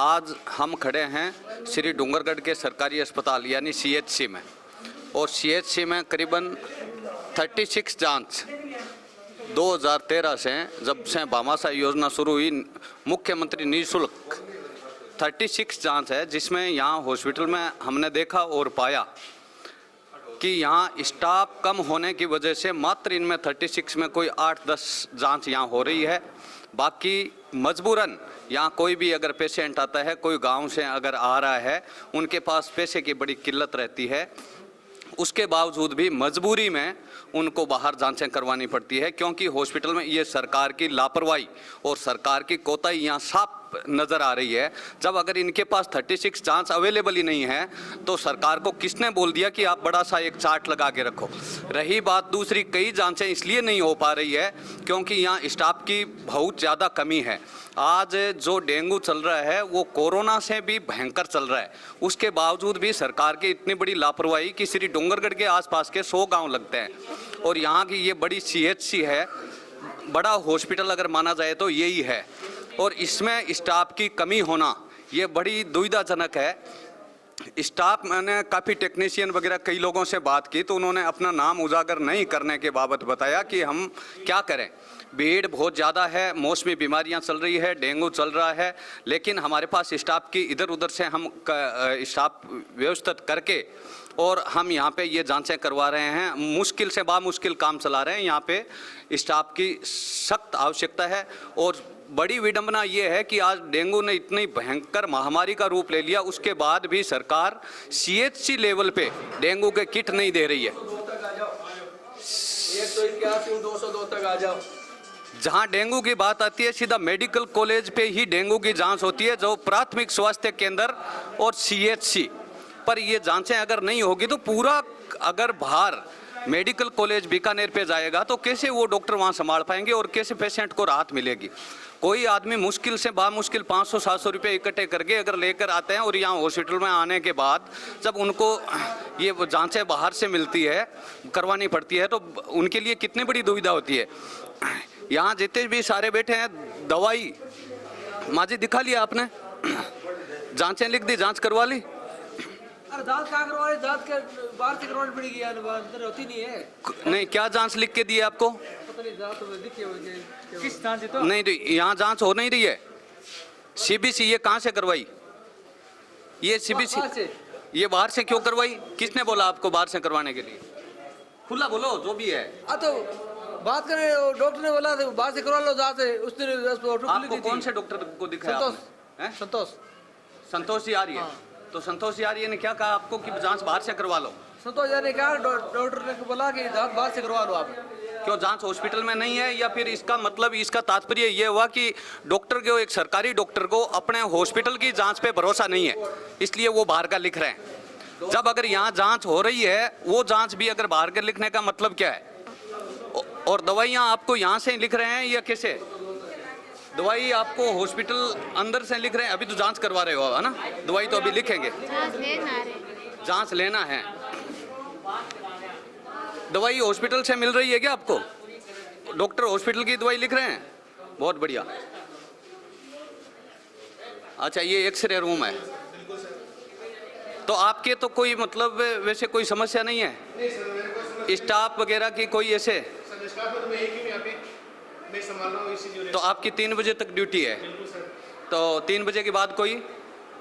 आज हम खड़े हैं श्री डूंगरगढ़ के सरकारी अस्पताल यानी सीएचसी में, और सीएचसी में करीबन 36 जांच 2013 से, जब से भामाशाह योजना शुरू हुई, मुख्यमंत्री निःशुल्क 36 जांच है, जिसमें यहाँ हॉस्पिटल में हमने देखा और पाया कि यहाँ स्टाफ कम होने की वजह से मात्र इनमें 36 में कोई 8-10 जांच यहाँ हो रही है। बाकी मजबूरन यहाँ कोई भी अगर पेशेंट आता है, कोई गांव से अगर आ रहा है, उनके पास पैसे की बड़ी किल्लत रहती है, उसके बावजूद भी मजबूरी में उनको बाहर जांचें करवानी पड़ती है, क्योंकि हॉस्पिटल में ये सरकार की लापरवाही और सरकार की कोताही यहाँ साफ नज़र आ रही है। जब अगर इनके पास 36 जांच अवेलेबल ही नहीं है तो सरकार को किसने बोल दिया कि आप बड़ा सा एक चार्ट लगा के रखो। रही बात दूसरी, कई जांचें इसलिए नहीं हो पा रही है क्योंकि यहाँ स्टाफ की बहुत ज़्यादा कमी है। आज जो डेंगू चल रहा है वो कोरोना से भी भयंकर चल रहा है, उसके बावजूद भी सरकार की इतनी बड़ी लापरवाही कि श्री डूंगरगढ़ के आसपास के 100 गांव लगते हैं और यहाँ की ये बड़ी सीएचसी है, बड़ा हॉस्पिटल अगर माना जाए तो यही है, और इसमें स्टाफ की कमी होना ये बड़ी दुविधाजनक है। स्टाफ, मैंने काफ़ी टेक्नीशियन वगैरह कई लोगों से बात की तो उन्होंने अपना नाम उजागर नहीं करने के बाबत बताया कि हम क्या करें, भीड़ बहुत ज़्यादा है, मौसमी बीमारियां चल रही है, डेंगू चल रहा है, लेकिन हमारे पास स्टाफ की इधर उधर से हम स्टाफ व्यवस्थित करके और हम यहाँ पे ये जांचें करवा रहे हैं। मुश्किल से बामुश्किल काम चला रहे हैं, यहाँ पे स्टाफ की सख्त आवश्यकता है। और बड़ी विडंबना ये है कि आज डेंगू ने इतनी भयंकर महामारी का रूप ले लिया, उसके बाद भी सरकार सीएचसी लेवल पे डेंगू के किट नहीं दे रही है। 181-202 तक आ जाओ। जहां डेंगू की बात आती है सीधा मेडिकल कॉलेज पे ही डेंगू की जांच होती है, जो प्राथमिक स्वास्थ्य केंद्र और सीएचसी पर ये जांचें अगर नहीं होगी तो पूरा, अगर बाहर मेडिकल कॉलेज बीकानेर पे जाएगा तो कैसे वो डॉक्टर वहां संभाल पाएंगे और कैसे पेशेंट को राहत मिलेगी। कोई आदमी मुश्किल से बामुश्किल 500-700 रुपये इकट्ठे करके अगर लेकर आते हैं और यहाँ हॉस्पिटल में आने के बाद जब उनको ये जांचें बाहर से मिलती है, करवानी पड़ती है, तो उनके लिए कितनी बड़ी दुविधा होती है। यहाँ जितने भी सारे बैठे हैं, दवाई माजी दिखा लिया आपने, जांचें लिख दी, जांच करवा ली। अरे जांच कहाँ करवानी, जांच के बाहर से करवानी पड़ेगी यार, अंदर होती नहीं है। नहीं, क्या जांच लिख के दी है आपको? पता नहीं, जांच तो दिखी होगी किस जांच तो नहीं, यहाँ जांच हो नहीं रही है। सीबीसी ये कहाँ से करवाई? ये सीबीसी ये बाहर से क्यों करवाई? किसने बोला आपको बाहर से करवाने के लिए? खुला बोलो जो भी है। तो बात करें, डॉक्टर ने बोला बाहर से करवा लो जांच। उस दिन आपको कौन से डॉक्टर को दिखाया? संतोष जी आ रही है। तो संतोष यारी ने क्या कहा आपको कि जांच बाहर से करवा लो? संतोष यारी ने कहा, डॉक्टर ने बोला कि जांच बाहर से करवा लो आप। क्यों जांच हॉस्पिटल में नहीं है? या फिर इसका मतलब, इसका तात्पर्य ये हुआ कि डॉक्टर को, एक सरकारी डॉक्टर को अपने हॉस्पिटल की जांच पे भरोसा नहीं है, इसलिए वो बाहर का लिख रहे हैं। जब अगर यहाँ जांच हो रही है, वो जांच भी अगर बाहर के लिखने का मतलब क्या है? और दवाइयाँ आपको यहाँ से लिख रहे हैं या कैसे? दवाई आपको हॉस्पिटल अंदर से लिख रहे हैं? अभी तो जांच करवा रहे हो, है ना? दवाई तो अभी लिखेंगे, जांच लेना है। दवाई हॉस्पिटल से मिल रही है क्या आपको? डॉक्टर हॉस्पिटल की दवाई लिख रहे हैं, बहुत बढ़िया। अच्छा, ये एक्सरे रूम है, तो आपके तो कोई मतलब वैसे कोई समस्या नहीं है स्टाफ वगैरह की कोई ऐसे? तो आपकी 3 बजे तक ड्यूटी है, तो 3 बजे के बाद कोई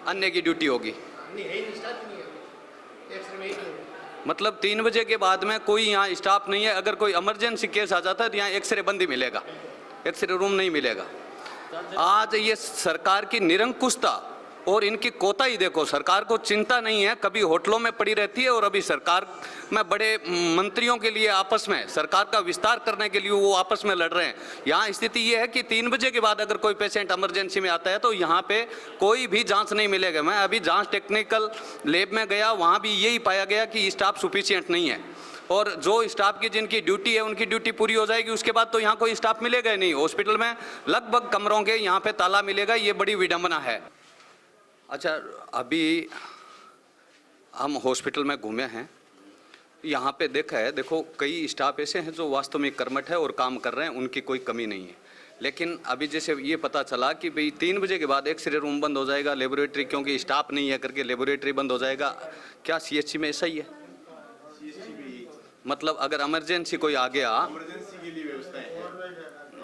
अन्य की ड्यूटी होगी? मतलब 3 बजे के बाद में कोई यहाँ स्टाफ नहीं है। अगर कोई इमरजेंसी केस आ जाता है तो यहाँ एक्सरे बंद ही मिलेगा, एक्सरे रूम नहीं मिलेगा। आज ये सरकार की निरंकुशता और इनकी कोताही देखो, सरकार को चिंता नहीं है, कभी होटलों में पड़ी रहती है और अभी सरकार में बड़े मंत्रियों के लिए आपस में सरकार का विस्तार करने के लिए वो आपस में लड़ रहे हैं। यहाँ स्थिति ये है कि 3 बजे के बाद अगर कोई पेशेंट इमरजेंसी में आता है तो यहाँ पे कोई भी जांच नहीं मिलेगा। मैं अभी जांच टेक्निकल लैब में गया, वहाँ भी यही पाया गया कि स्टाफ सफिशिएंट नहीं है, और जो स्टाफ की जिनकी ड्यूटी है उनकी ड्यूटी पूरी हो जाएगी, उसके बाद तो यहाँ कोई स्टाफ मिलेगा ही नहीं। हॉस्पिटल में लगभग कमरों के यहाँ पे ताला मिलेगा, ये बड़ी विडंबना है। अच्छा, अभी हम हॉस्पिटल में घूमे हैं, यहाँ पे देखा है, देखो कई स्टाफ ऐसे हैं जो वास्तव में कर्मठ है और काम कर रहे हैं, उनकी कोई कमी नहीं है। लेकिन अभी जैसे ये पता चला कि भाई 3 बजे के बाद एक्सरे रूम बंद हो जाएगा, लेबोरेटरी क्योंकि स्टाफ नहीं है करके लेबोरेटरी बंद हो जाएगा। क्या सीएचसी में ऐसा ही है? सीएससी भी मतलब अगर इमरजेंसी कोई आ गया, इमरजेंसी के लिए व्यवस्थाएं हैं।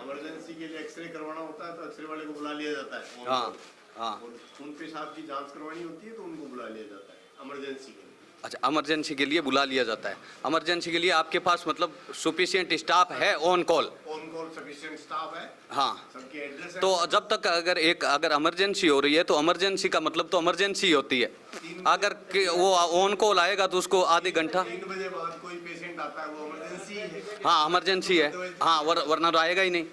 इमरजेंसी के लिए एक्सरे करवाना होता है तो एक्सरे वाले को बुला लिया जाता है। हाँ हाँ, और खून पेशाब की जांच करवानी होती है तो उनको बुला लिया जाता है इमरजेंसी के लिए। अच्छा, इमरजेंसी के लिए बुला लिया जाता है। इमरजेंसी के लिए आपके पास मतलब सुफिशिएंट स्टाफ है on call? On call sufficient staff है, हाँ, सबके एड्रेस है। तो जब तक अगर इमरजेंसी हो रही है तो इमरजेंसी का मतलब तो इमरजेंसी होती है। अगर वो ऑन कॉल आएगा तो उसको आधे घंटा, 3 बजे बाद कोई पेशेंट आता है वो इमरजेंसी है। हाँ इमरजेंसी है, हाँ वरना तो आएगा ही नहीं।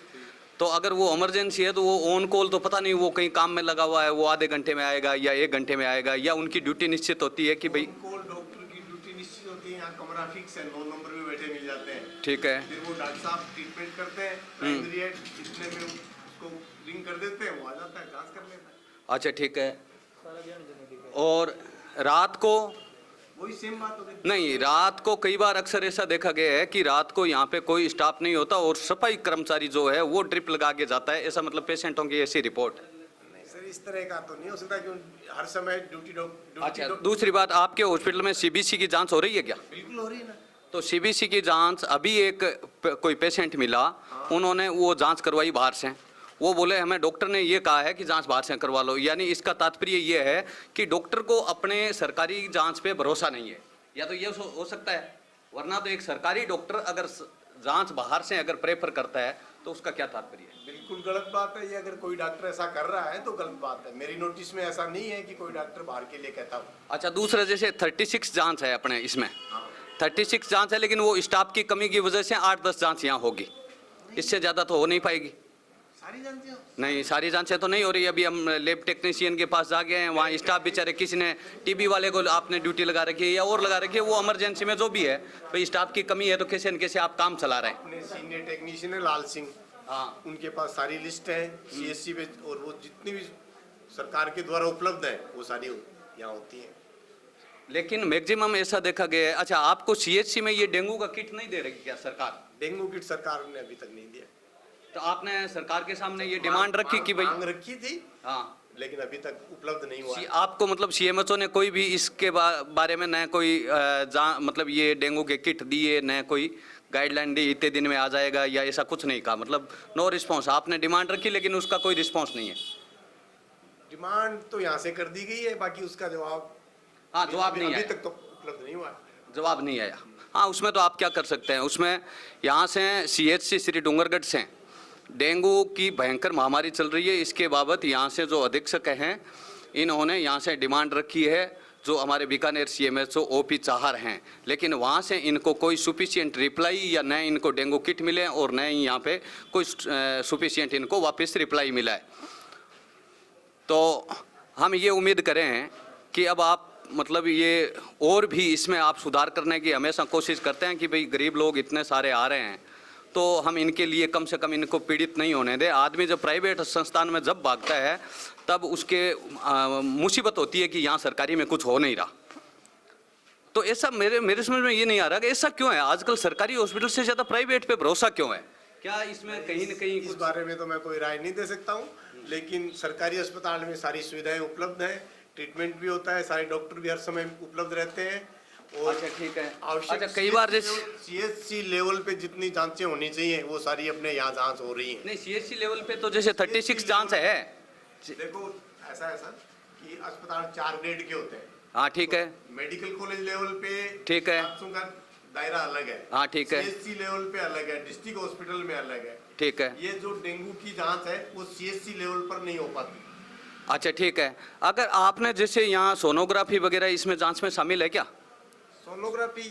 तो अगर वो इमरजेंसी है तो वो ऑन कॉल तो पता नहीं वो कहीं काम में लगा हुआ है, वो आधे घंटे में आएगा या 1 घंटे में आएगा, या उनकी ड्यूटी निश्चित होती है कि भाई कॉल डॉक्टर की ड्यूटी निश्चित होती है। यहाँ कमरा फिक्स है, 9 नंबर में बैठे मिल जाते हैं। ठीक है। फिर वो डॉक्टर साहब ट्रीटमेंट करते हैं, प्राइमरी है इतने में उसको रिंग कर देते हैं, वो आ जाता है, जांच कर लेता है। अच्छा ठीक है। और रात को वही सेम बात हो गई। नहीं, रात को कई बार अक्सर ऐसा देखा गया है कि रात को यहाँ पे कोई स्टाफ नहीं होता और सफाई कर्मचारी जो है वो ड्रिप लगा के जाता है, ऐसा मतलब पेशेंटों की ऐसी रिपोर्ट है। नहीं सर, इस तरह का तो नहीं हो सकता कि हर समय अच्छा, दूसरी बात, आपके हॉस्पिटल में सीबीसी की जांच हो रही है क्या? बिल्कुल हो रही है ना। तो सीबीसी की जांच अभी कोई पेशेंट मिला, उन्होंने वो जांच करवाई बाहर से, वो बोले हमें डॉक्टर ने ये कहा है कि जांच बाहर से करवा लो। यानी इसका तात्पर्य ये है कि डॉक्टर को अपने सरकारी जांच पे भरोसा नहीं है, या तो ये हो सकता है। वरना तो एक सरकारी डॉक्टर अगर जांच बाहर से अगर प्रेफर करता है तो उसका क्या तात्पर्य है? बिल्कुल गलत बात है ये। अगर कोई डॉक्टर ऐसा कर रहा है तो गलत बात है। मेरी नोटिस में ऐसा नहीं है कि कोई डॉक्टर बाहर के लिए कहता हो। अच्छा, दूसरा जैसे 36 जांच है अपने इसमें, 36 जांच है, लेकिन वो स्टाफ की कमी की वजह से 8-10 जांच यहाँ होगी, इससे ज़्यादा तो हो नहीं पाएगी। सारी जानते हो? नहीं, सारी जांचें तो नहीं हो रही। अभी हम लैब टेक्नीशियन के पास जा गए हैं, वहाँ स्टाफ बेचारे, किसी ने टीबी वाले को आपने ड्यूटी लगा रखी है या और लगा रखी है, वो इमरजेंसी में जो भी है, भाई स्टाफ की कमी है तो कैसे न कैसे आप काम चला रहे हैं। अपने सीनियर टेक्नीशियन है लाल सिंह, हाँ, उनके पास सारी लिस्ट है सीएससी पे, और वो जितनी भी सरकार के द्वारा उपलब्ध है वो सारी यहाँ होती है। लेकिन मैक्सिमम ऐसा देखा गया है। अच्छा, आपको सीएचसी में ये डेंगू का किट नहीं दे रही क्या सरकार? डेंगू किट सरकार ने अभी तक नहीं दिया। तो आपने सरकार के सामने ये डिमांड रखी कि भाई, मांग रखी थी, हाँ, लेकिन अभी तक उपलब्ध नहीं हुआ। आपको मतलब सीएमएचओ ने कोई भी इसके बारे में न कोई मतलब ये डेंगू के किट दिए, न कोई गाइडलाइन दी इतने दिन में आ जाएगा, या ऐसा कुछ नहीं कहा? मतलब नो रिस्पॉन्स। आपने डिमांड रखी लेकिन उसका कोई रिस्पॉन्स नहीं है। डिमांड तो यहाँ से कर दी गई है, बाकी उसका जवाब, हाँ, जवाब नहीं अभी आया, तक तो उपलब्ध नहीं हुआ। जवाब नहीं आया। हाँ, उसमें तो आप क्या कर सकते हैं, उसमें यहाँ से सीएचसी श्री डूंगरगढ़ से डेंगू की भयंकर महामारी चल रही है, इसके बाबत यहाँ से जो अधीक्षक हैं इन्होंने यहाँ से डिमांड रखी है, जो हमारे बीकानेर सीएमएचओ ओपी चाहर हैं, लेकिन वहाँ से इनको कोई सुफिशिएंट रिप्लाई या न इनको डेंगू किट मिले और न ही यहाँ पे कोई सुफिशिएंट इनको वापस रिप्लाई मिला है। तो हम ये उम्मीद करें हैं कि अब आप मतलब ये और भी इसमें आप सुधार करने की हमेशा कोशिश करते हैं कि भाई गरीब लोग इतने सारे आ रहे हैं तो हम इनके लिए कम से कम इनको पीड़ित नहीं होने दें। आदमी जब प्राइवेट संस्थान में जब भागता है तब उसके मुसीबत होती है कि यहाँ सरकारी में कुछ हो नहीं रहा। तो ऐसा मेरे समझ में ये नहीं आ रहा कि ऐसा क्यों है, आजकल सरकारी हॉस्पिटल से ज़्यादा प्राइवेट पे भरोसा क्यों है? क्या इसमें कहीं न कहीं इस बारे में तो मैं कोई राय नहीं दे सकता हूँ, लेकिन सरकारी अस्पताल में सारी सुविधाएं उपलब्ध हैं, ट्रीटमेंट भी होता है, सारे डॉक्टर भी हर समय उपलब्ध रहते हैं। और अच्छा ठीक है। आवश्यक अच्छा, कई बार जैसे सीएचसी लेवल पे जितनी जांचें होनी चाहिए वो सारी अपने यहाँ जांच हो रही हैं। नहीं, सीएचसी लेवल पे तो जैसे 36 जांच है। देखो ऐसा है सर कि अस्पताल 4 ग्रेड के होते हैं। हाँ ठीक है। मेडिकल कॉलेज लेवल पे ठीक है। जांचों का दायरा अलग है। हाँ ठीक है। सीएचसी लेवल पे अलग है, डिस्ट्रिक्ट हॉस्पिटल में अलग है। ठीक है। ये जो डेंगू की जांच है वो सीएचसी लेवल पर नहीं हो पाती। अच्छा ठीक है। अगर आपने जैसे यहाँ सोनोग्राफी वगैरह इसमें जांच में शामिल है क्या? सोनोग्राफी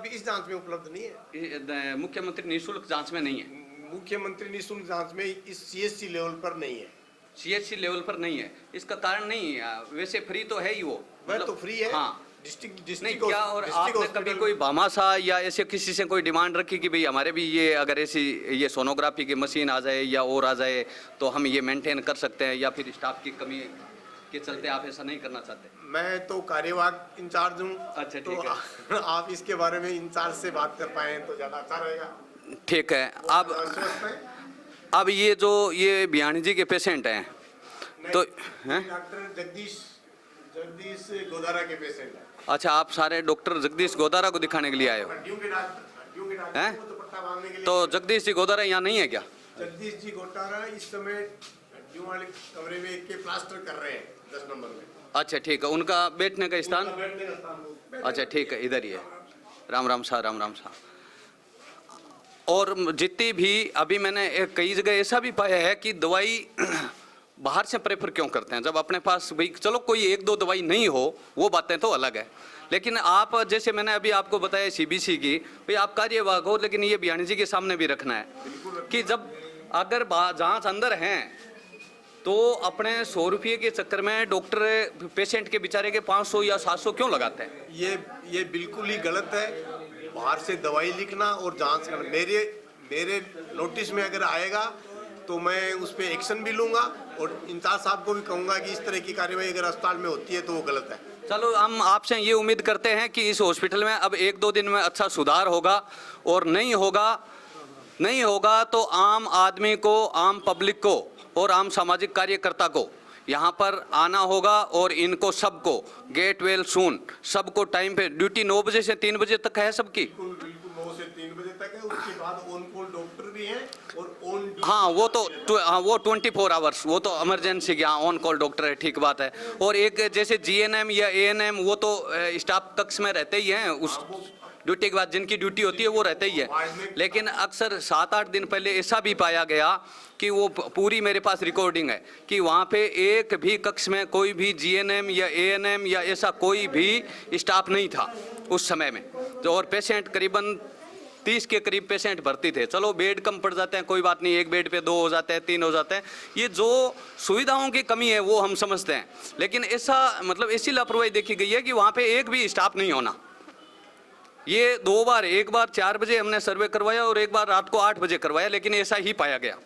इस जांच में उपलब्ध नहीं है। मुख्यमंत्री निःशुल्क जांच में नहीं है। मुख्यमंत्री निःशुल्क जांच में इस सीएचसी लेवल पर नहीं है। सीएचसी लेवल पर नहीं है, इसका कारण नहीं है, वैसे फ्री तो है ही वो, वह तो फ्री है। हाँ डिस्ट्रिक्ट नहीं क्या, और आपने कभी कोई भामाशाह या ऐसे किसी से कोई डिमांड रखी कि भाई हमारे भी ये अगर ऐसी ये सोनोग्राफी की मशीन आ जाए या और आ जाए तो हम ये मेंटेन कर सकते हैं, या फिर स्टाफ की कमी के चलते आप ऐसा नहीं करना चाहते? मैं तो कार्यवाहक इंचार्ज हूँ। अच्छा तो ठीक है। आप इसके बारे में इंचार्ज से बात कर पाए तो ज़्यादा अच्छा रहेगा। ठीक है। आप आश्वस्त हैं? अब ये बियाणी जी के पेशेंट हैं तो हैं? डॉक्टर जगदीश गोदारा के पेशेंट है। अच्छा, आप सारे डॉक्टर जगदीश गोदारा को दिखाने के लिए आए हो हड्डियों के डॉक्टर हैं? को तो पट्टा बांधने के लिए। तो जगदीश जी गोदारा यहाँ नहीं है क्या? जगदीश जी गोटारा इस समय हड्डियों वाले कमरे में एक के प्लास्टर कर रहे हैं 10 नंबर में। अच्छा ठीक है, उनका बैठने का स्थान? उनका बैठने का स्थान अच्छा ठीक है, इधर ही है। राम राम शाह, राम राम शाह। और जितनी भी अभी मैंने कई जगह ऐसा भी पाया है कि दवाई बाहर से प्रेफर क्यों करते हैं, जब अपने पास भाई चलो कोई एक दो दवाई नहीं हो वो बातें तो अलग है, लेकिन आप जैसे मैंने अभी आपको बताया सीबीसी की, भाई आप कार्यवाहक हो, लेकिन ये बियाणी जी के सामने भी रखना है कि जब अगर जांच अंदर हैं तो अपने 100 रुपये के चक्कर में डॉक्टर पेशेंट के बेचारे के 500 या 700 क्यों लगाते हैं? ये बिल्कुल ही गलत है। बाहर से दवाई लिखना और जांच करना, मेरे नोटिस में अगर आएगा तो मैं उस पर एक्शन भी लूंगा और इंचार्ज साहब को भी कहूंगा कि इस तरह की कार्रवाई अगर अस्पताल में होती है तो वो गलत है। चलो हम आपसे ये उम्मीद करते हैं कि इस हॉस्पिटल में अब 1-2 दिन में अच्छा सुधार होगा, और नहीं होगा तो आम आदमी को, आम पब्लिक को और आम सामाजिक कार्यकर्ता को यहाँ पर आना होगा, और इनको सबको गेट वेल सून, सबको टाइम पे ड्यूटी 9 बजे से 3 बजे तक है सबकी। बिल्कुल 9 से 3 बजे तक है, उसके बाद ऑन कॉल डॉक्टर भी हैं और ऑन। हाँ वो 24 आवर्स, वो तो इमरजेंसी की, हाँ ऑन कॉल डॉक्टर है, ठीक बात है। और एक जैसे जीएनएम या एएनएम वो तो स्टाफ कक्ष में रहते ही हैं, उस ड्यूटी के बाद जिनकी ड्यूटी होती है वो रहते ही है। लेकिन अक्सर 7-8 दिन पहले ऐसा भी पाया गया कि वो पूरी मेरे पास रिकॉर्डिंग है कि वहाँ पे एक भी कक्ष में कोई भी जीएनएम या एएनएम या ऐसा कोई भी स्टाफ नहीं था उस समय में। तो और पेशेंट करीबन 30 के करीब पेशेंट भर्ती थे। चलो बेड कम पड़ जाते हैं, कोई बात नहीं, एक बेड पे 2 हो जाते हैं, 3 हो जाते हैं, ये जो सुविधाओं की कमी है वो हम समझते हैं, लेकिन ऐसा मतलब ऐसी लापरवाही देखी गई है कि वहाँ पे एक भी स्टाफ नहीं होना। ये 2 बार, एक बार 4 बजे हमने सर्वे करवाया और एक बार रात को 8 बजे करवाया, लेकिन ऐसा ही पाया गया।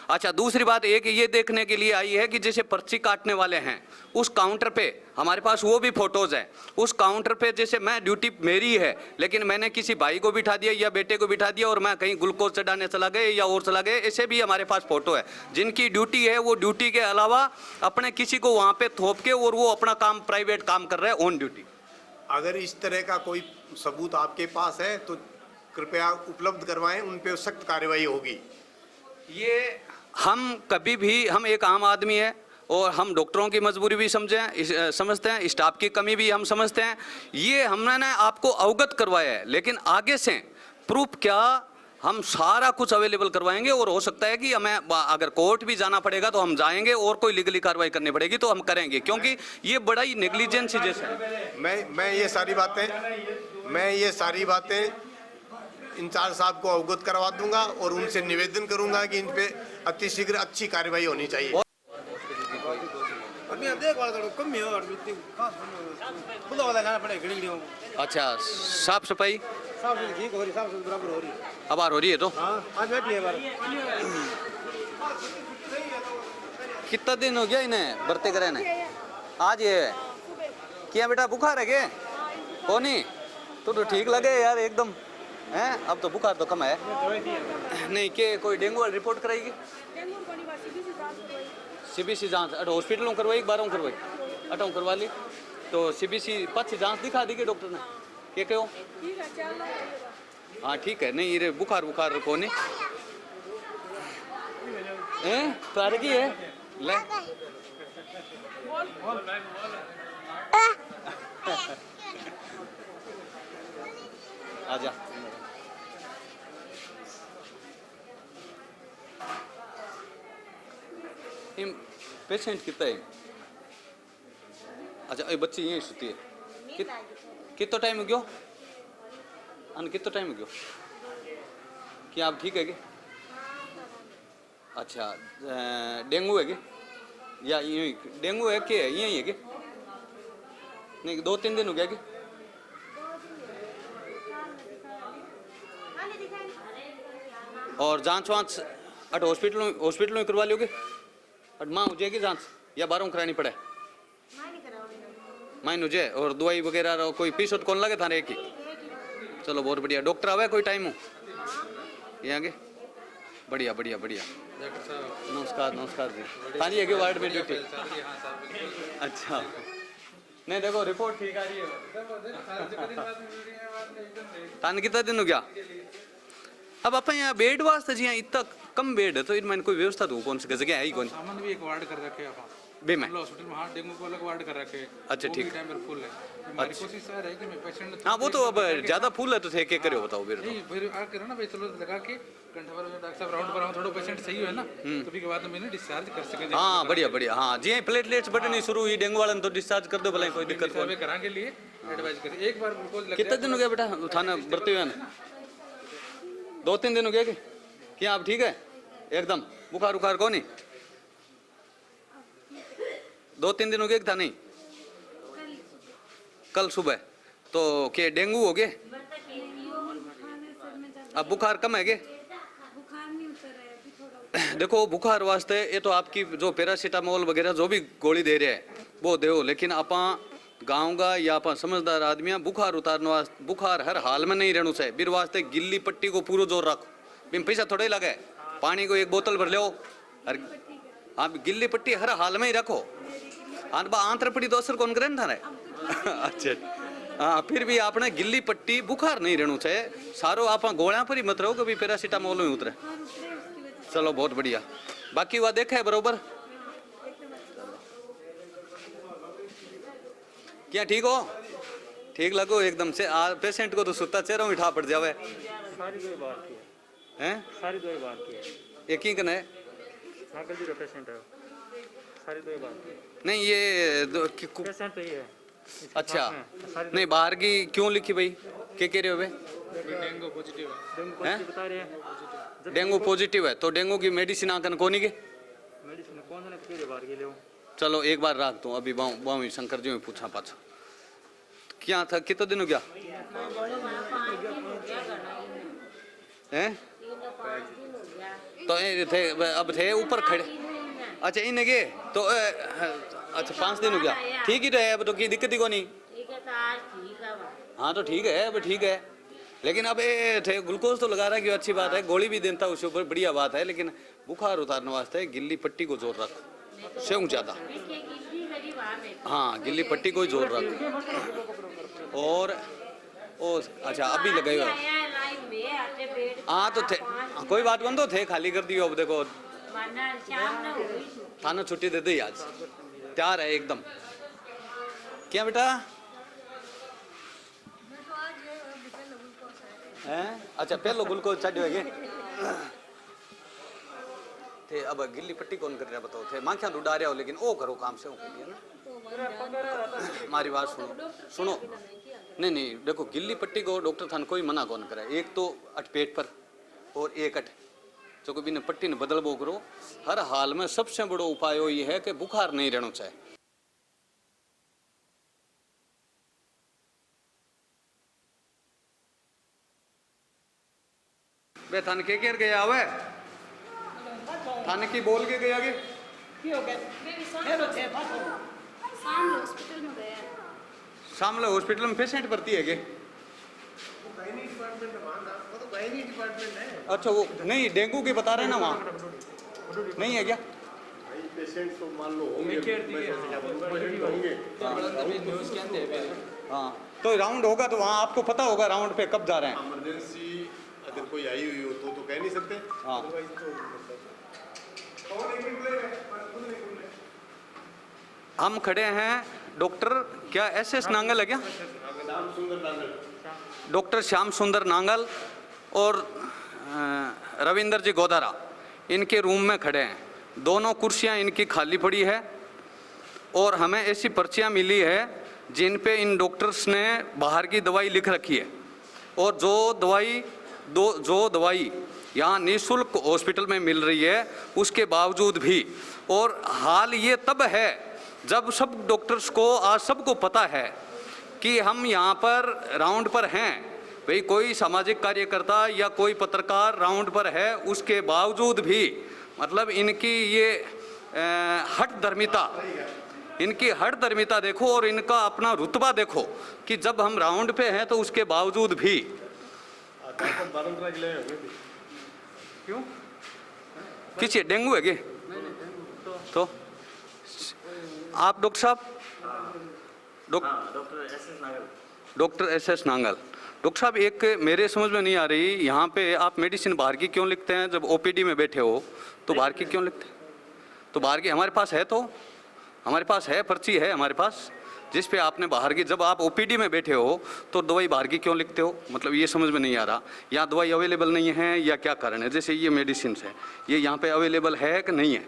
अच्छा, दूसरी बात एक ये देखने के लिए आई है कि जैसे पर्ची काटने वाले हैं उस काउंटर पे, हमारे पास वो भी फोटोज हैं, उस काउंटर पे जैसे मैं ड्यूटी मेरी है लेकिन मैंने किसी भाई को बिठा दिया या बेटे को बिठा दिया और मैं कहीं ग्लूकोज चढ़ाने चला गए या और चला गए, ऐसे भी हमारे पास फोटो है। जिनकी ड्यूटी है वो ड्यूटी के अलावा अपने किसी को वहाँ पे थोप के और वो अपना काम, प्राइवेट काम कर रहे हैं ऑन ड्यूटी। अगर इस तरह का कोई सबूत आपके पास है तो कृपया उपलब्ध करवाएं, उन पे सख्त कार्रवाई होगी। ये हम कभी भी, हम एक आम आदमी है और हम डॉक्टरों की मजबूरी भी समझते हैं, स्टाफ की कमी भी हम समझते हैं, ये हमने आपको अवगत करवाया है, लेकिन आगे से प्रूफ क्या, हम सारा कुछ अवेलेबल करवाएंगे और हो सकता है कि हमें अगर कोर्ट भी जाना पड़ेगा तो हम जाएंगे और कोई लीगली कार्रवाई करनी पड़ेगी तो हम करेंगे, क्योंकि ये बड़ा ही नेग्लिजेंस जैसा है। मैं ये सारी बातें इंचार्ज साहब को अवगत करवा दूंगा और उनसे निवेदन करूंगा कि इन पे अतिशीघ्र अच्छी कार्रवाई होनी चाहिए। अच्छा, साफ सफाई अब हो रही है तो कितना दिन हो गया इन्हें भर्ती करे ने? आज ये है क्या बेटा, बुखार है क्या? कोनी तो ठीक लगे यार एकदम हैं, अब तो बुखार तो कम है नहीं के कोई डेंगू वाली रिपोर्ट कराएगी? सीबीसी जांच अट हॉस्पिटल में करवाई, 12 करवाई, 8 करवा ली, तो सीबीसी पाछी जांच दिखा दी के डॉक्टर ने के कहो? हाँ ठीक है, नहीं रे बुखार को नहीं तारगी है ले आजा। पेशेंट कितना है? अच्छा, ये बच्ची यहीं सोती है कितना टाइम हो गयो? कितना टाइम हो गयो? क्या आप ठीक है कि? अच्छा, डेंगू है कि या यही डेंगू है कि यही है कि नहीं? 2-3 दिन हो गया कि? और जांच वांच अट हॉस्पिटल में करवा लोगे? अट माँ हो जाएगी जांच या 12 करानी पड़े? माइन हो जाए। और दवाई वगैरह कोई फीस कौन लगे थाने एक ही? चलो बहुत बढ़िया। डॉक्टर आवे कोई टाइम हो यहाँ के? बढ़िया बढ़िया बढ़िया। डॉक्टर साहब नमस्कार नमस्कार जी। हाँ जी आगे वार्ड में ड्यूटी। हाँ सर बिल्कुल। अच्छा नहीं देखो रिपोर्ट ठीक आ रही है। तान कितना दिन हो गया? अब अपन यहाँ बेड वास्ते जी यहाँ इतना कम बेड है तो इनमें कोई व्यवस्था तो कौन सी जगह है ही कौन सामान भी एक वार्ड कर रखे हैं बे में? हॉस्पिटल में। हाँ डेंगू को अलग वार्ड कर रखे हैं। अच्छा, वो ठीक। भी टाइम पर फुल है। हमारी कोशिश सर है कि मैं पेशेंट हाँ वो तो अब ज्यादा फूल है तो थे क्या करे बताओ फिर तो। नहीं फिर आ करो ना भाई चलो लगा के घंटा भर में डॉक्टर साहब राउंड पर आऊँ थोड़ा पेशेंट सही है ना तो भी के बाद में मैंने डिस्चार्ज कर सके। हाँ बढ़िया बढ़िया। हाँ जी प्लेटलेट्स बढ़नी शुरू हुई डेंगू वाले ने तो डिस्चार्ज कर दो भले कोई दिक्कत सब करा के लिए एडवाइस करें एक बार ग्लूकोज लग कितना दिन हो गया बेटा थाना भर्ती हुए? 2-3 दिन हो गया कि क्या आप ठीक है एकदम? बुखार उखार को नहीं? 2-3 दिन हो गए था नहीं? कल सुबह तो क्या डेंगू हो गए? अब बुखार कम है क्या? देखो बुखार वास्ते ये तो आपकी जो पैरासीटामोल वगैरह जो भी गोली दे रहे हैं वो दो, लेकिन आप गाँव का या आप समझदार आदमी बुखार उतारने वास्ते बुखार हर हाल में नहीं रहना चाहिए। बिर वास्ते गिल्ली पट्टी को पूरा जोर रखो। बिन पैसा थोड़ा ही लगे, पानी को एक बोतल भर लो। आप गिल्ली पट्टी हर हाल में ही रखो। आंतर पड़ी तो असर कौन करे था ना। अच्छा हाँ फिर भी आपने गिल्ली पट्टी बुखार नहीं रहना चाहिए। सारो आप गोलियां पर ही मत रहो कभी पैरासीटामोल में उतरे। चलो बहुत बढ़िया। बाकी वह देखा है बरोबर क्या ठीक हो? ठीक लगो एकदम से। पेशेंट को तो सुता चेहरा उठा पड़ जावे। सारी दो बार की हैं? सारी दो बार की एक ही कन है? नागल जी का पेशेंट है सारी दो बार की नहीं ये पेशेंट तो ये है। अच्छा नहीं बाहर की क्यों लिखी भाई? क्या कह रहे हो भाई? डेंगू पॉजिटिव है। डेंगू हैं? पॉजिटिव बता रहे हैं। डेंगू पॉजिटिव है तो डेंगू की मेडिसिन आकन कोनी के? मेडिसिन कौन सा कितने बार की ले? चलो एक बार रख दो अभी बाऊ शंकर जी में पूछा पाछा क्या था कितना दिन हो गया हैं? तो ये थे अब थे ऊपर खड़े। अच्छा इन गए तो अच्छा 5 दिन हो गया ठीक ही रहे अब तो की दिक्कत ही को नहीं। हाँ तो ठीक है अब ठीक है लेकिन अब ये थे ग्लूकोज तो लगा रहा है कि अच्छी बात है, गोली भी देता उसके ऊपर बढ़िया बात है, लेकिन बुखार उतारने वास्ते गिल्ली पट्टी को जोर रखो सेव ज्यादा। हाँ गिल्ली पट्टी को जोर रखो। और ओ अच्छा अभी लगाई हो? हाँ तो थे कोई बात बंद तो थे खाली कर दियो। अब देखो थाना छुट्टी दे दी आज तैयार है एकदम। क्या बेटा हैं? अच्छा पहलो ग्लूकोज चढ़ो है थे। अब गिल्ली पट्टी कौन कर रहा बताओ थे माखिया उड़ा रहे हो लेकिन ओ करो काम से हमारी बात सुनो नहीं नहीं देखो गिल्ली पट्टी को डॉक्टर थान कोई मना कौन करे। एक तो अट पेट पर और एक अट जो कभी ने पट्टी ने बदलबो करो। हर हाल में सबसे बड़ो उपाय ये है कि बुखार नहीं रहना चाहिए। बे थान के केर गया हुआ थाने की बोल के गया के हॉस्पिटल में गया। सामने हॉस्पिटल में पेशेंट भर्ती है के? अच्छा वो नहीं डेंगू के बता रहे हैं ना वहाँ नहीं है क्या? पेशेंट तो मान लो हाँ तो राउंड होगा तो वहाँ आपको पता होगा राउंड पे कब जा रहे हैं। इमरजेंसी अगर कोई आई हुई हो तो कह नहीं सकते। हाँ हम खड़े हैं डॉक्टर क्या SS नांगल है क्या? डॉक्टर श्याम सुंदर नांगल और रविंदर जी गोधारा इनके रूम में खड़े हैं। दोनों कुर्सियां इनकी खाली पड़ी है और हमें ऐसी पर्चियां मिली है जिन पे इन डॉक्टर्स ने बाहर की दवाई लिख रखी है और जो दवाई यहाँ निःशुल्क हॉस्पिटल में मिल रही है उसके बावजूद भी। और हाल ये तब है जब सब डॉक्टर्स को आज सबको पता है कि हम यहाँ पर राउंड पर हैं। भाई कोई सामाजिक कार्यकर्ता या कोई पत्रकार राउंड पर है उसके बावजूद भी मतलब इनकी ये इनकी हट धर्मिता देखो और इनका अपना रुतबा देखो कि जब हम राउंड पे हैं तो उसके बावजूद भी क्यों किसी डेंगू है क्या? तो आप डॉक्टर साहब? Doctor S Nangal. डॉक्टर साहब, एक मेरे समझ में नहीं आ रही, यहाँ पे आप मेडिसिन बाहर की क्यों लिखते हैं? जब ओपीडी में बैठे हो तो बाहर की क्यों लिखते हैं? तो बाहर की हमारे पास है, तो हमारे पास है, पर्ची है हमारे पास जिस पे आपने बाहर की, जब आप ओपीडी में बैठे हो तो दवाई बाहर की क्यों लिखते हो? मतलब ये समझ में नहीं आ रहा, यहाँ दवाई अवेलेबल नहीं है या क्या कारण है? जैसे ये मेडिसिन है, ये यहाँ पे अवेलेबल है कि नहीं है?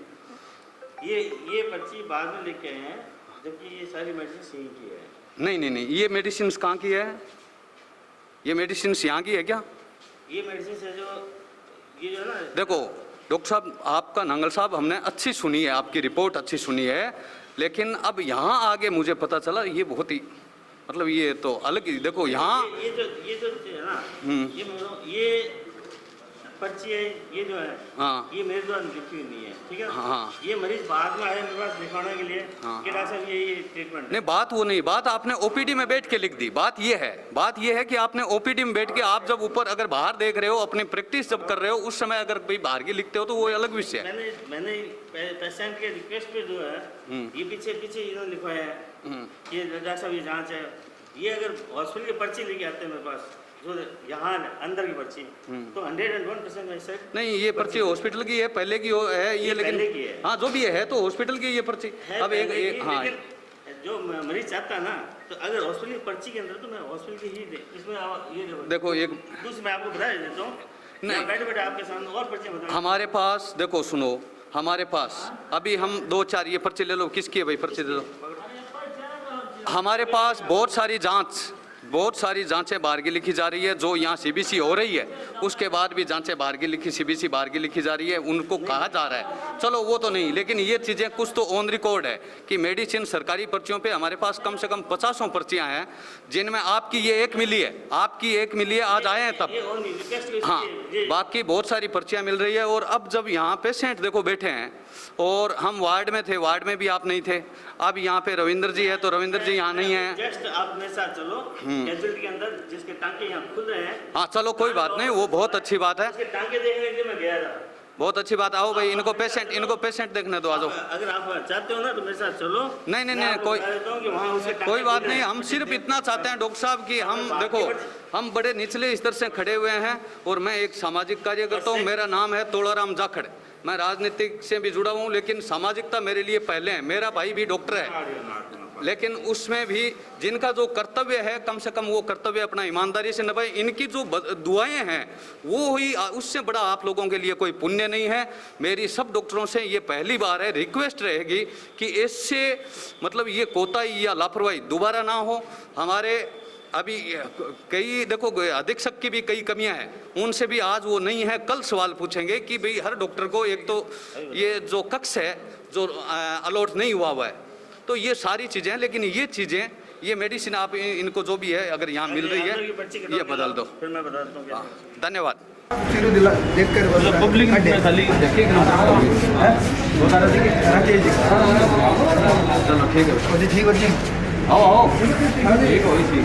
ये पर्ची बाद में लिख के हैं, जबकि ये सारी मेडिसिन यहीं की है। नहीं नहीं नहीं, ये मेडिसिन कहाँ की है? ये मेडिसिन यहाँ की है क्या? ये मेडिसिन है जो ये जो ना, देखो डॉक्टर साहब, आपका नांगल साहब, हमने अच्छी सुनी है, आपकी रिपोर्ट अच्छी सुनी है, लेकिन अब यहाँ आगे मुझे पता चला ये बहुत ही, मतलब ये तो अलग ही। देखो यहाँ ये जो है ना, ये पर्ची है, ये जो है, हाँ, ये मेरे द्वारा लिखी हुई नहीं है, ठीक है? हाँ, ये मरीज बाद में आया मेरे पास दिखाने के लिए हाँ, कि डॉक्टर साहब ये ट्रीटमेंट नहीं, बात वो नहीं, बात आपने ओपीडी में बैठ के लिख दी। बात ये है कि आपने ओपीडी में बैठ के, आप जब ऊपर अगर बाहर देख रहे हो, अपनी प्रैक्टिस जब कर रहे हो, उस समय अगर कोई बाहर की लिखते हो तो वो अलग विषय है। मैंने पेशेंट के रिक्वेस्ट पे जो है ये पीछे इन्होंने लिखवाया है कि डॉक्टर साहब ये जांच है। ये अगर हॉस्पिटल की पर्ची लेके आते हैं मेरे पास, जो यहाँ अंदर की पर्ची, तो 101% है सर। नहीं, ये पर्ची हॉस्पिटल की है, पहले की है ये, लेकिन पहले की है। हाँ, जो भी है तो हॉस्पिटल की ये पर्ची। अब एक हाँ, जो मरीज चाहता है ना, तो अगर हॉस्पिटल की पर्ची के अंदर, तो मैं हॉस्पिटल की ही दे, इसमें ये देखो एक दूसरी मैं आपको बता देता हूँ, नहीं, बैठे बैठे आपके सामने और पर्ची बता। हमारे पास देखो, सुनो, हमारे पास अभी हम 2-4 ये पर्ची ले लो, किसकी है भाई, पर्ची दे दो। हमारे पास बहुत सारी जांचें बाहर की लिखी जा रही है, जो यहाँ सीबीसी हो रही है, उसके बाद भी जांचें बाहर की लिखी, सीबीसी बाहर की लिखी जा रही है, उनको कहा जा रहा है, चलो वो तो नहीं, लेकिन ये चीज़ें कुछ तो ऑन रिकॉर्ड है कि मेडिसिन सरकारी पर्चियों पे हमारे पास कम से कम 50 पर्चियाँ हैं, जिनमें आपकी ये एक मिली है, आज आए हैं तब। हाँ, बाकी बहुत सारी पर्चियाँ मिल रही है। और अब जब यहाँ पेशेंट देखो बैठे हैं, और हम वार्ड में थे, वार्ड में भी आप नहीं थे, अब यहाँ पे रविंद्र जी है, तो रविंद्र जी यहाँ नहीं है। जस्ट आप मेरे साथ चलो, कैजुअलिटी के अंदर जिसके टांके यहाँ खुल रहे हैं। हाँ चलो, कोई बात नहीं, वो बहुत अच्छी बात है, उसके टांके देखने के लिए मैं गया था। बहुत अच्छी बात। आओ भाई, इनको पेशेंट देखने दो, आ जाओ। अगर आप चाहते हो ना तो मेरे साथ चलो। नहीं, कोई बात नहीं, हम सिर्फ इतना चाहते हैं डॉक्टर साहब कि हम देखो, हम बड़े निचले स्तर से खड़े हुए हैं, और मैं एक सामाजिक कार्यकर्ता हूँ, मेरा नाम है तोड़ाराम जाखड़, मैं राजनीतिक से भी जुड़ा हूँ, लेकिन सामाजिकता मेरे लिए पहले है। मेरा भाई भी डॉक्टर है, लेकिन उसमें भी जिनका जो कर्तव्य है, कम से कम वो कर्तव्य अपना ईमानदारी से निभाए। इनकी जो दुआएं हैं वो हुई, उससे बड़ा आप लोगों के लिए कोई पुण्य नहीं है। मेरी सब डॉक्टरों से ये पहली बार है, रिक्वेस्ट रहेगी कि इससे मतलब ये कोताही या लापरवाही दोबारा ना हो। हमारे अभी कई देखो, अधीक्षक की भी कई कमियां हैं, उनसे भी आज वो नहीं है, कल सवाल पूछेंगे कि भाई हर डॉक्टर को एक तो ये जो कक्ष है जो अलॉट नहीं हुआ है, तो ये सारी चीज़ें हैं। लेकिन ये चीज़ें, ये मेडिसिन आप इनको जो भी है अगर यहाँ मिल रही है, ये बदल दो। फिर मैं बताता हूँ। हाँ, धन्यवाद। पब्लिक खाली चलो ठीक है, ठीक है, आओ ठीक हो इसी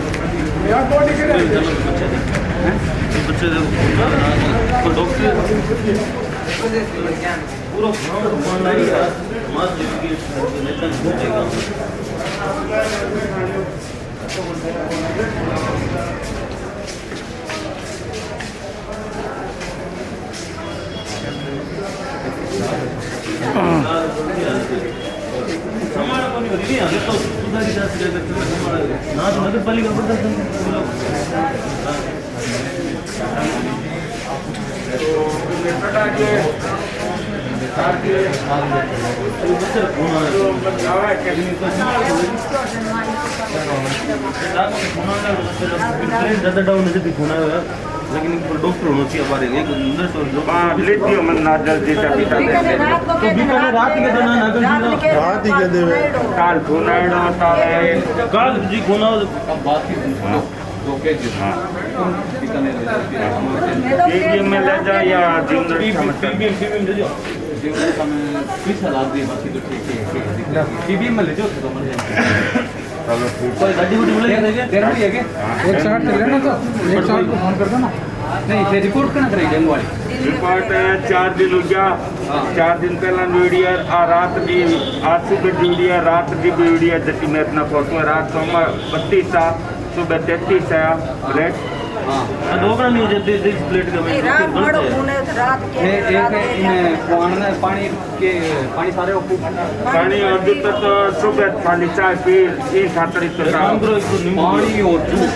नगर पालिका ज़्यादा डाउन है, दिखाना है, लेकिन डॉक्टर होना चाहिए हमारे एक नर्स और जो लिखियो मन ना जल्दी तभी तो भी पहले रात के देना नगर जिला रात ही के देवे काल धुनाइडो ताले काल जी कोना बात ही दो के जी। हाँ, पीबीएम में ले जा या पीबीएम ले जाओ, पीबीएम में ले जाओ तो मर जाएंगे। कोई गाड़ी उड़ी बोले देर भी है क्या? एक साथ चल लेना, तो एक साथ को फोन कर दो ना। नहीं ये रिपोर्ट करना करेगी डेंगू वाली रिपोर्ट 4 दिन हो गया 4 दिन पहला वीडियो आ रात भी आज सुबह वीडियो रात की वीडियो जैसी मैं इतना फोटो रात को 32 था सुबह 33 है ब्लड दोगला नहीं हो जाती इस प्लेट का नहीं, रात बड़ो मुने रात के एक इन पानी के पानी सारे पानी अभी तक तो सुबह खाली चाय पी एक खातर पानी और जूस